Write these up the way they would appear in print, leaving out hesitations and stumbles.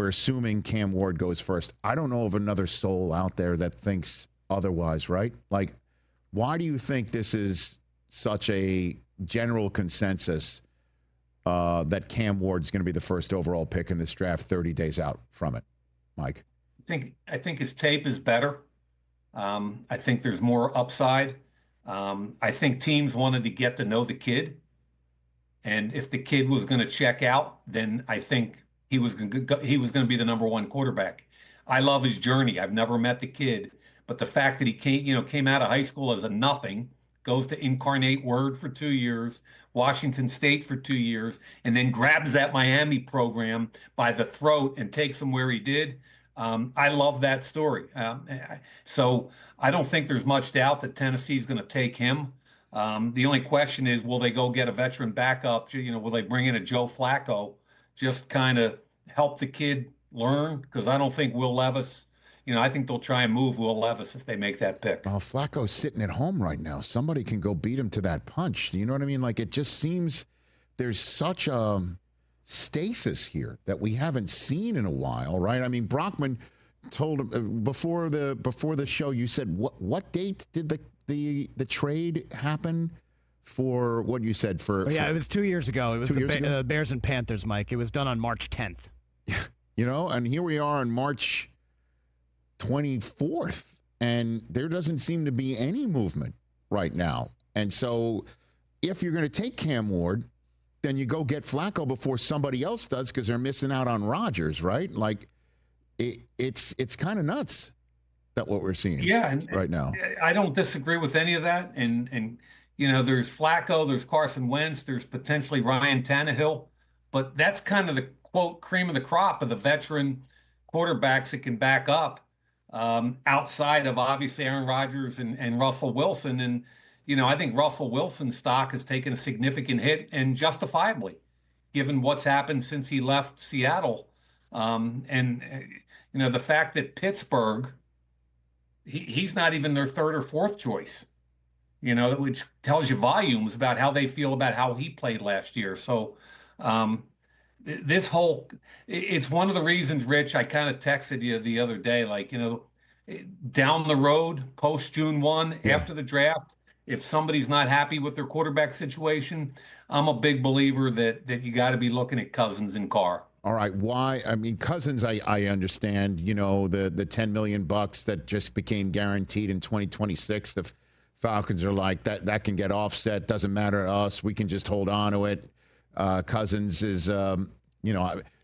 we're assuming Cam Ward goes first. I don't know of another soul out there that thinks otherwise, right? Like, why do you think this is such a general consensus that Cam Ward's going to be the first overall pick in this draft 30 days out from it, Mike? I think his tape is better. I think there's more upside. I think teams wanted to get to know the kid. And if the kid was going to check out, then I think he was going to be the number one quarterback. I love his journey. I've never met the kid, but the fact that he came out of high school as a nothing, goes to Incarnate Word for 2 years, Washington State for 2 years, and then grabs that Miami program by the throat and takes him where he did. I love that story. So I don't think there's much doubt that Tennessee's going to take him. The only question is, will they go get a veteran backup? Will they bring in a Joe Flacco, just kind of help the kid learn? Because I don't think Will Levis, I think they'll try and move Will Levis if they make that pick. Well, Flacco's sitting at home right now. Somebody can go beat him to that punch. You know what I mean? Like, it just seems there's such a stasis here that we haven't seen in a while, right? I mean, Brockman told him before the show. You said what date did the trade happen for? What you said for? It was 2 years ago. It was the Bears and Panthers, Mike. It was done on March 10th. And here we are on March 24th, and there doesn't seem to be any movement right now. And so, if you're going to take Cam Ward, then you go get Flacco before somebody else does, because they're missing out on Rodgers, right? Like, it's kind of nuts that what we're seeing right now. I don't disagree with any of that. And there's Flacco, there's Carson Wentz, there's potentially Ryan Tannehill, but that's kind of the quote cream of the crop of the veteran quarterbacks that can back up, outside of obviously Aaron Rodgers and Russell Wilson. And I think Russell Wilson's stock has taken a significant hit, and justifiably, given what's happened since he left Seattle. The fact that Pittsburgh, he's not even their third or fourth choice, which tells you volumes about how they feel about how he played last year. So it's one of the reasons, Rich, I kind of texted you the other day, like, down the road, post June 1, after the draft, if somebody's not happy with their quarterback situation, I'm a big believer that you got to be looking at Cousins and Carr. All right. Why? I mean, Cousins, I understand, the $10 million that just became guaranteed in 2026. The Falcons are like, that can get offset. Doesn't matter to us. We can just hold on to it. Cousins is,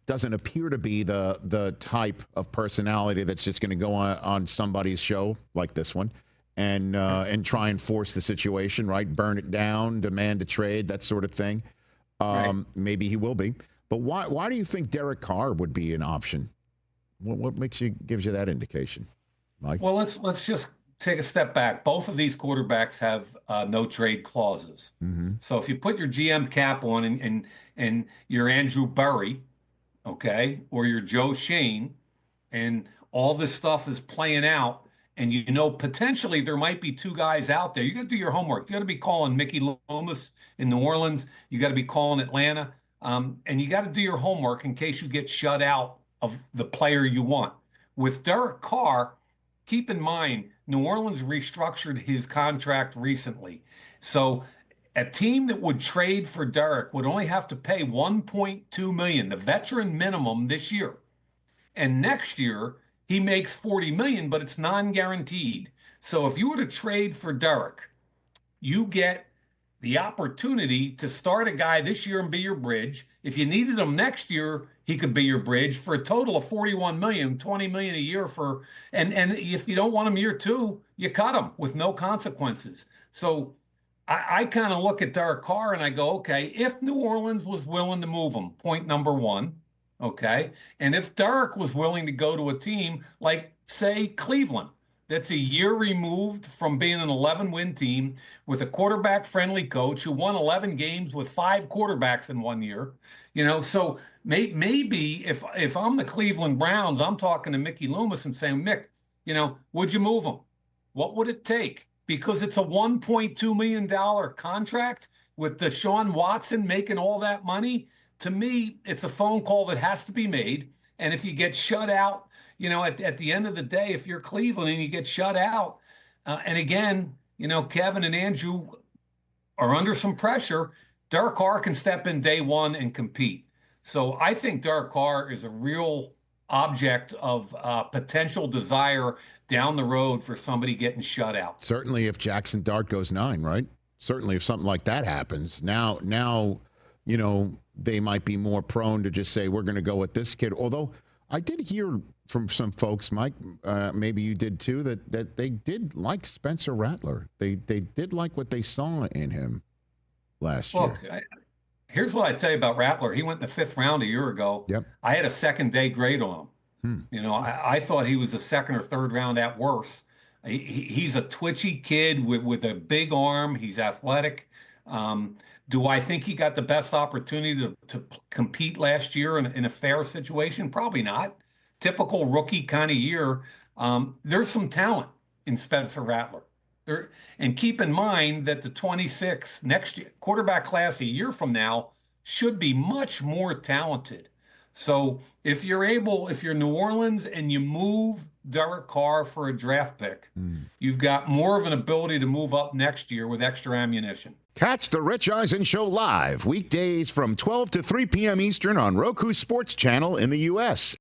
doesn't appear to be the type of personality that's just going to go on somebody's show like this one and try and force the situation, right? Burn it down, demand a trade, that sort of thing. Right. Maybe he will be. But why do you think Derek Carr would be an option? What gives you that indication, Mike? Well, let's just take a step back. Both of these quarterbacks have no trade clauses. Mm-hmm. So if you put your GM cap on and you're Andrew Berry, okay, or you're Joe Shane, and all this stuff is playing out, and potentially there might be two guys out there, you got to do your homework. You got to be calling Mickey Loomis in New Orleans. You got to be calling Atlanta. And you got to do your homework in case you get shut out of the player you want. With Derek Carr, keep in mind, New Orleans restructured his contract recently. So a team that would trade for Derek would only have to pay $1.2 million, the veteran minimum this year. And next year, he makes $40 million, but it's non-guaranteed. So if you were to trade for Derek, you get the opportunity to start a guy this year and be your bridge. If you needed him next year, he could be your bridge for a total of $41 million, $20 million a year and if you don't want him year two, you cut him with no consequences. So I kind of look at Derek Carr and I go, okay, if New Orleans was willing to move him, point number one, okay, and if Derek was willing to go to a team like, say, Cleveland, that's a year removed from being an 11-win team with a quarterback-friendly coach who won 11 games with 5 quarterbacks in 1 year. So maybe if I'm the Cleveland Browns, I'm talking to Mickey Loomis and saying, Mick, would you move him? What would it take? Because it's a $1.2 million contract with Deshaun Watson making all that money. To me, it's a phone call that has to be made. And if you get shut out, at the end of the day, if you're Cleveland and you get shut out, and again, Kevin and Andrew are under some pressure, Derek Carr can step in day one and compete. So I think Derek Carr is a real object of potential desire down the road for somebody getting shut out. Certainly if Jackson Dart goes 9, right? Certainly if something like that happens. Now, they might be more prone to just say, we're going to go with this kid. Although I did hear from some folks, Mike, maybe you did too, that they did like Spencer Rattler. They did like what they saw in him last year. Look, here's what I tell you about Rattler. He went in the 5th round a year ago. Yep. I had a second-day grade on him. I thought he was a 2nd or 3rd round at worst. He's a twitchy kid with a big arm. He's athletic. Do I think he got the best opportunity to compete last year in a fair situation? Probably not. Typical rookie kind of year. There's some talent in Spencer Rattler. And keep in mind that the 26 next year quarterback class a year from now should be much more talented. So if you're New Orleans and you move Derek Carr for a draft pick, you've got more of an ability to move up next year with extra ammunition. Catch the Rich Eisen Show live weekdays from 12 to 3 p.m. Eastern on Roku Sports Channel in the U.S.